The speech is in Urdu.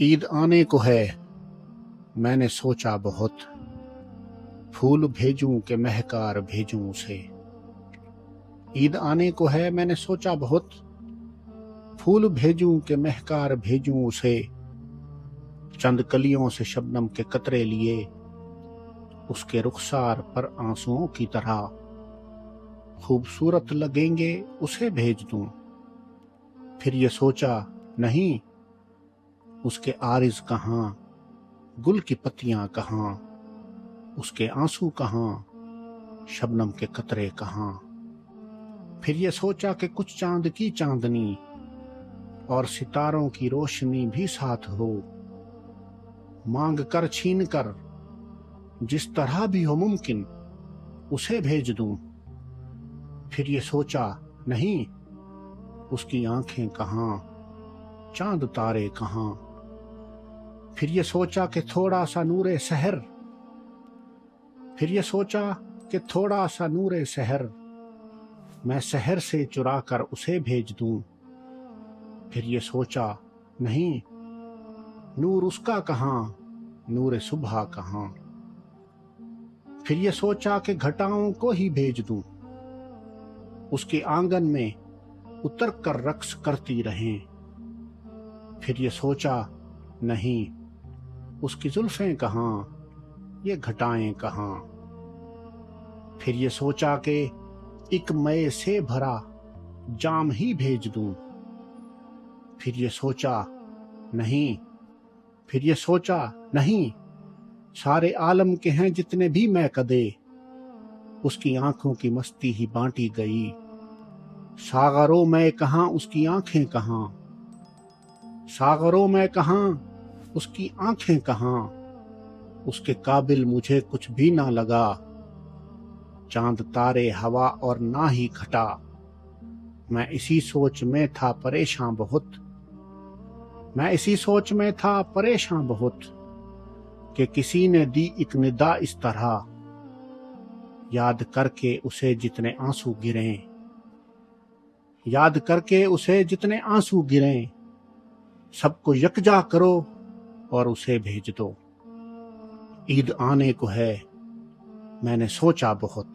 عید آنے کو ہے، میں نے سوچا بہت، پھول بھیجوں کہ مہکار بھیجوں اسے۔ عید آنے کو ہے، میں نے سوچا بہت، پھول بھیجوں کہ مہکار بھیجوں اسے۔ چند کلیوں سے شبنم کے قطرے لیے، اس کے رخسار پر آنسوؤں کی طرح خوبصورت لگیں گے اسے بھیج دوں۔ پھر یہ سوچا نہیں، اس کے عارض کہاں، گل کی پتیاں کہاں، اس کے آنسو کہاں، شبنم کے قطرے کہاں۔ پھر یہ سوچا کہ کچھ چاند کی چاندنی اور ستاروں کی روشنی بھی ساتھ ہو، مانگ کر چھین کر جس طرح بھی ہو ممکن اسے بھیج دوں۔ پھر یہ سوچا نہیں، اس کی آنکھیں کہاں، چاند تارے کہاں۔ پھر یہ سوچا کہ تھوڑا سا نور سحر، پھر یہ سوچا کہ تھوڑا سا نور سحر میں سحر سے چرا کر اسے بھیج دوں۔ پھر یہ سوچا نہیں، نور اس کا کہاں، نور صبح کہاں۔ پھر یہ سوچا کہ گھٹاؤں کو ہی بھیج دوں، اس کے آنگن میں اتر کر رقص کرتی رہیں۔ پھر یہ سوچا نہیں، اس کی زلفیں کہاں، یہ گھٹائیں کہاں۔ پھر یہ سوچا کہ ایک مے سے بھرا جام ہی بھیج دوں۔ پھر یہ سوچا نہیں، پھر یہ سوچا نہیں، سارے عالم کے ہیں جتنے بھی میں کدے، اس کی آنکھوں کی مستی ہی بانٹی گئی۔ ساغروں میں کہاں، اس کی آنکھیں کہاں، ساغروں میں کہاں، اس کی آنکھیں کہاں۔ اس کے قابل مجھے کچھ بھی نہ لگا، چاند تارے ہوا اور نہ ہی گھٹا۔ میں اسی سوچ میں تھا پریشاں بہت، میں اسی سوچ میں تھا پریشاں بہت، کہ کسی نے دی ایک ندا اس طرح، یاد کر کے اسے جتنے آنسو گریں، یاد کر کے اسے جتنے آنسو گریں، سب کو یکجا کرو اور اسے بھیج دو۔ عید آنے کو ہے، میں نے سوچا بہت۔